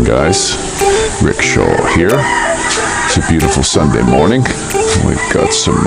guys. Rick Shaw here. It's a beautiful Sunday morning. We've got some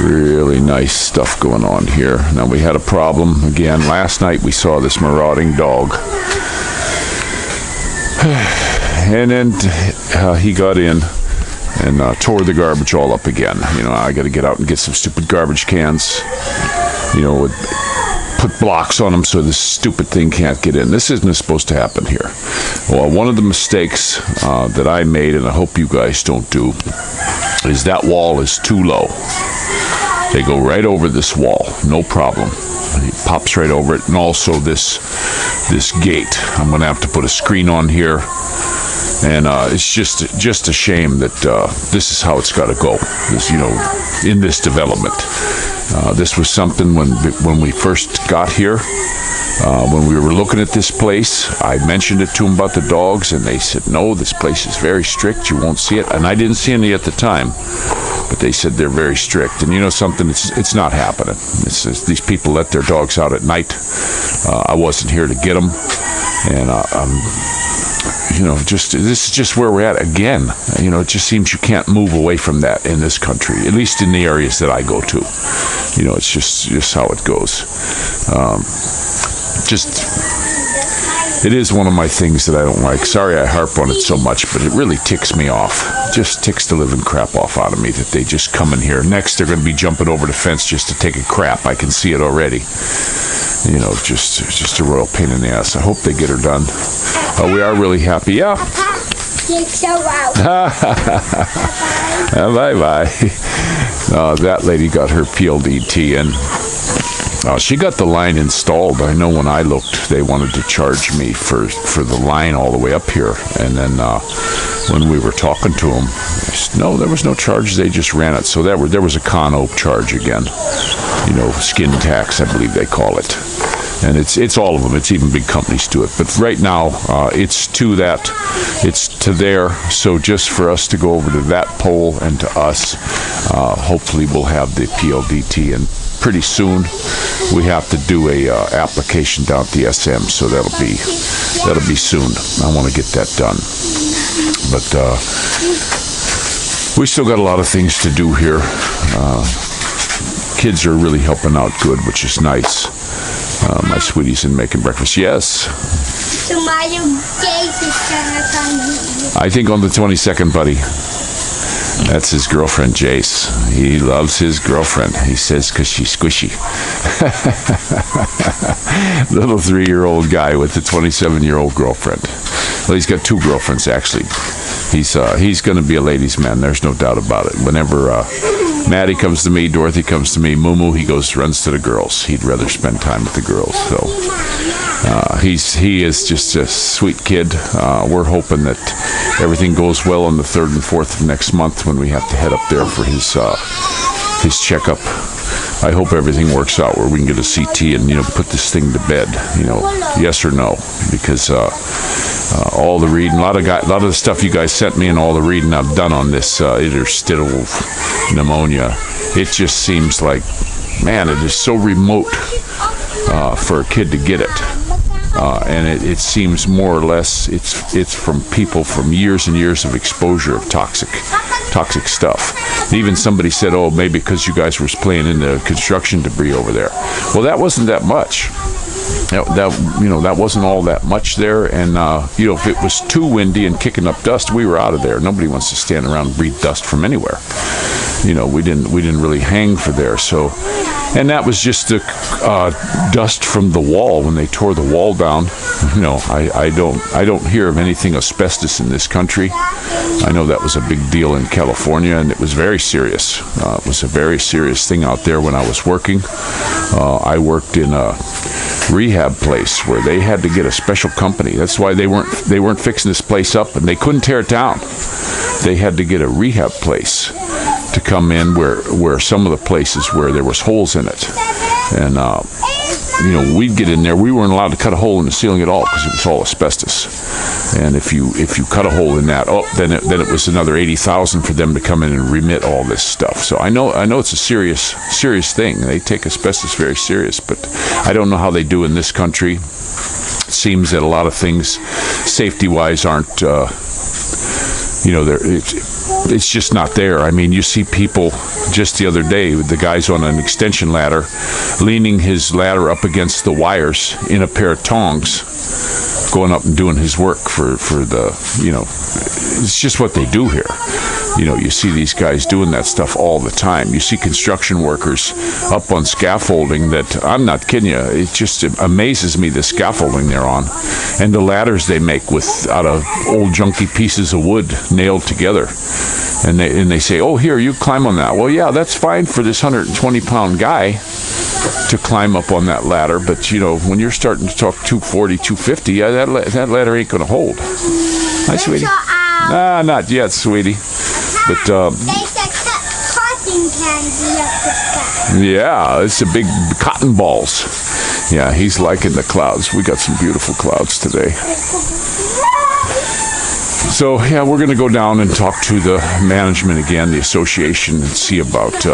really nice stuff going on here. Now, we had a problem again. Last night we saw this marauding dog. And then he got in and tore the garbage all up again. You know, I got to get out and get some stupid garbage cans. You know, put blocks on them so this stupid thing can't get in. This isn't supposed to happen here. Well, one of the mistakes that I made, and I hope you guys don't do, is that wall is too low. They go right over this wall, no problem. He pops right over it, and also this gate. I'm going to have to put a screen on here, and it's just a shame that this is how it's got to go. This, you know, in this development. This was something when we first got here, when we were looking at this place. I mentioned it to them about the dogs, and they said, no, this place is very strict. You won't see it. And I didn't see any at the time, but they said they're very strict. And you know something? It's not happening. These people let their dogs out at night. I wasn't here to get them. And you know, this is just where we're at again. You know, it just seems you can't move away from that in this country, at least in the areas that I go to. You know, it's just how it goes. It is one of my things that I don't like. Sorry I harp on it so much, but it really ticks me off. It just ticks the living crap off out of me that they just come in here. Next, they're going to be jumping over the fence just to take a crap. I can see it already. You know, just a royal pain in the ass. I hope they get her done. We are really happy. Yeah. Bye-bye. That lady got her PLDT, and she got the line installed. I know when I looked, they wanted to charge me for the line all the way up here. And then when we were talking to them, no, there was no charge. They just ran it. So there was a con op charge again. You know, skin tax, I believe they call it. And it's all of them. It's even big companies do it. But right now, it's to there. So just for us to go over to that pole and to us, hopefully we'll have the PLDT. And pretty soon we have to do a application down at the SM. So that'll be soon. I want to get that done. But we still got a lot of things to do here. Kids are really helping out good, which is nice. My sweetie's in making breakfast. Yes. So Jace is gonna come. I think on the 22nd, buddy. That's his girlfriend, Jace. He loves his girlfriend. He says because she's squishy. Little 3-year-old guy with a 27-year-old girlfriend. Well, he's got 2 girlfriends, actually. He's going to be a ladies' man. There's no doubt about it. Whenever Maddie comes to me, Dorothy comes to me, Moo, he runs to the girls. He'd rather spend time with the girls. So he is just a sweet kid. We're hoping that everything goes well on the 3rd and 4th of next month when we have to head up there for his checkup. I hope everything works out where we can get a CT and, you know, put this thing to bed, you know, yes or no, because all the reading, a lot of the stuff you guys sent me and all the reading I've done on this interstitial pneumonia, it just seems like, man, it is so remote for a kid to get it. And it seems more or less it's from people from years and years of exposure of toxic stuff. And even somebody said, oh, maybe because you guys were playing in the construction debris over there. Well, that wasn't that much. That wasn't all that much there. And you know, if it was too windy and kicking up dust, we were out of there. Nobody wants to stand around and breathe dust from anywhere. You know, we didn't really hang for there. So, and that was just the dust from the wall when they tore the wall down. You know, I don't hear of anything asbestos in this country. I know that was a big deal in California, and it was very serious. It was a very serious thing out there when I was working. I worked in a rehab place where they had to get a special company. That's why they weren't fixing this place up, and they couldn't tear it down. They had to get a rehab place to come in where some of the places where there was holes in it. And you know, we'd get in there. We weren't allowed to cut a hole in the ceiling at all because it was all asbestos. And if you cut a hole in that, then it was another $80,000 for them to come in and remit all this stuff. So I know it's a serious thing. They take asbestos very serious, but I don't know how they do in this country. It's seems that a lot of things, safety-wise, aren't. It's just not there. I mean, you see people. Just the other day, the guy's on an extension ladder, leaning his ladder up against the wires in a pair of tongs, going up and doing his work for the. It's just what they do here. You see these guys doing that stuff all the time. You see construction workers up on scaffolding that, I'm not kidding you, it just amazes me the scaffolding they're on. And the ladders they make out of old junky pieces of wood nailed together. And they say, oh, here, you climb on that. Well, yeah, that's fine for this 120-pound guy to climb up on that ladder. But, when you're starting to talk 240, 250, yeah, that ladder ain't going to hold. Hi, sweetie. Not yet, sweetie. But there's a cotton candy up the sky. Yeah, it's a big cotton balls. Yeah, he's liking the clouds. We got some beautiful clouds today. So, yeah, we're going to go down and talk to the management again, the association, and see about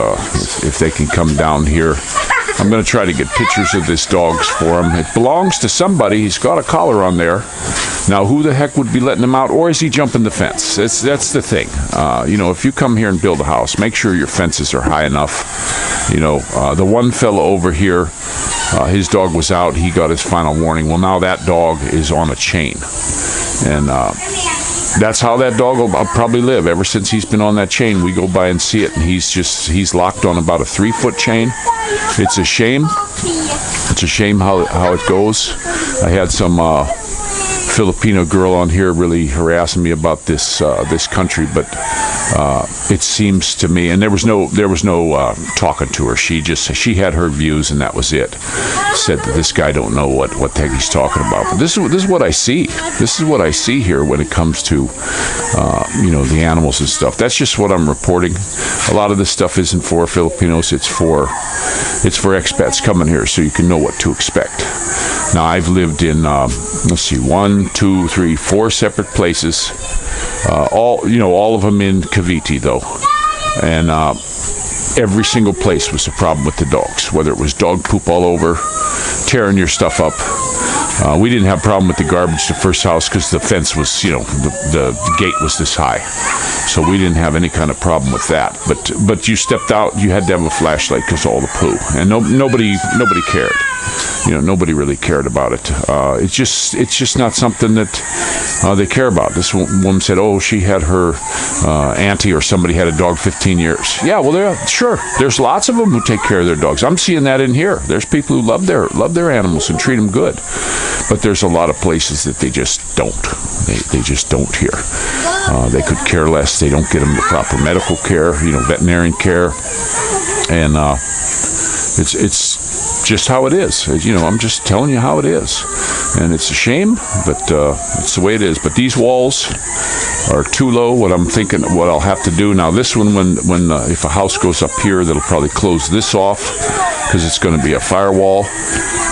if they can come down here. I'm going to try to get pictures of this dogs for him. It belongs to somebody. He's got a collar on there. Now, who the heck would be letting him out, or is he jumping the fence? That's the thing. If you come here and build a house, make sure your fences are high enough. The one fellow over here, his dog was out. He got his final warning. Well, now that dog is on a chain. And that's how that dog will probably live. Ever since he's been on that chain, we go by and see it, and he's locked on about a 3-foot chain. It's a shame. It's a shame how it goes. I had some Filipino girl on here really harassing me about this country, but it seems to me, and there was no talking to her. She had her views, and that was it. Said that this guy don't know what the heck he's talking about. But this is what I see. This is what I see here when it comes to the animals and stuff. That's just what I'm reporting. A lot of this stuff isn't for Filipinos. It's for expats coming here, so you can know what to expect. Now, I've lived in 4 separate places. All of them in Cavite, though, and every single place was a problem with the dogs. Whether it was dog poop all over, tearing your stuff up. We didn't have a problem with the garbage the first house because the fence was, the gate was this high, so we didn't have any kind of problem with that. But you stepped out, you had to have a flashlight because of all the poo, and nobody cared. Nobody really cared about it. It's just not something that they care about. This woman said, oh, she had her auntie or somebody had a dog 15 years. Yeah, well, sure. There's lots of them who take care of their dogs. I'm seeing that in here. There's people who love their animals and treat them good. But there's a lot of places that they just don't. They just don't here. They could care less. They don't get them the proper medical care, veterinarian care, and it's just how it is. I'm just telling you how it is, and it's a shame, but it's the way it is. But these walls are too low. What I'll have to do now. This one, when if a house goes up here, that'll probably close this off because it's going to be a firewall.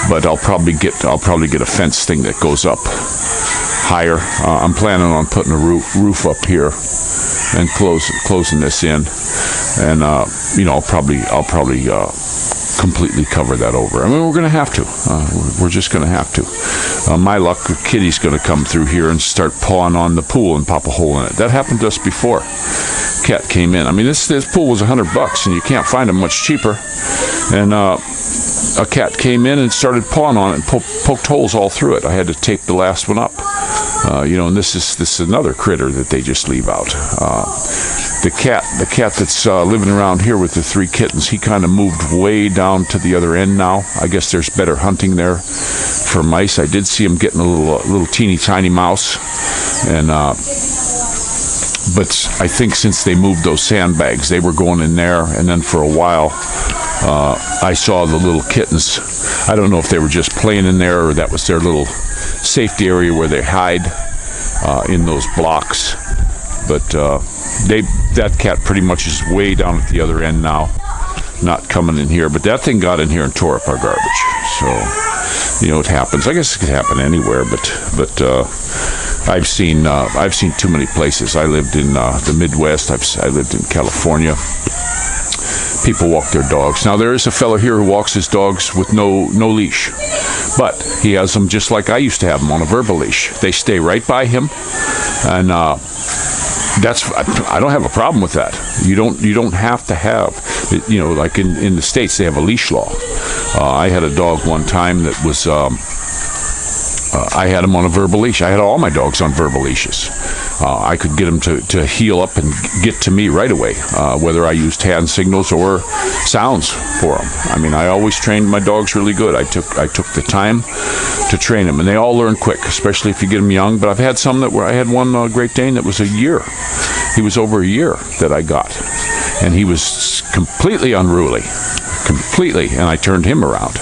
But I'll probably get a fence thing that goes up higher. I'm planning on putting a roof up here and closing this in, and I'll probably completely cover that over. I mean, we're going to have to. We're just going to have to. My luck, Kitty's going to come through here and start pawing on the pool and pop a hole in it. That happened to us before. Cat came in. I mean, this pool was $100, and you can't find them much cheaper. And a cat came in and started pawing on it and poked holes all through it. I had to tape the last one up. And this is another critter that they just leave out. The cat that's living around here with the 3 kittens, he kind of moved way down to the other end now. I guess there's better hunting there for mice. I did see him getting a little teeny tiny mouse, and but I think since they moved those sandbags, they were going in there, and then for a while I saw the little kittens. I don't know if they were just playing in there or that was their little safety area where they hide in those blocks, but that cat pretty much is way down at the other end now, not coming in here. But that thing got in here and tore up our garbage. So it happens. I guess it could happen anywhere, but I've seen too many places. I lived in the Midwest. I lived in California. People walk their dogs. Now, there is a fellow here who walks his dogs with no leash. But he has them just like I used to have them, on a verbal leash. They stay right by him, and I don't have a problem with that. You don't have to have, like in the States, they have a leash law. I had a dog one time that was, I had him on a verbal leash. I had all my dogs on verbal leashes. I could get them to heel up and get to me right away, whether I used hand signals or sounds for them. I mean, I always trained my dogs really good. I took the time to train them, and they all learn quick, especially if you get them young. But I've had some I had one Great Dane that was a year. He was over a year that I got, and he was completely unruly, and I turned him around.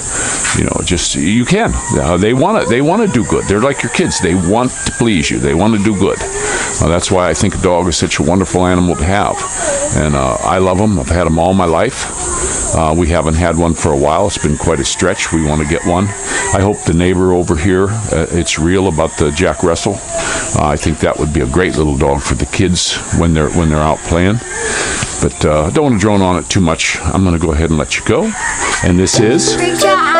You can. They want to do good. They're like your kids. They want to please you. They want to do good. That's why I think a dog is such a wonderful animal to have. And I love them. I've had them all my life. We haven't had one for a while. It's been quite a stretch. We want to get one. I hope the neighbor over here, it's real about the Jack Russell. I think that would be a great little dog for the kids when they're out playing. But don't want to drone on it too much. I'm going to go ahead and let you go. And this is... Great job.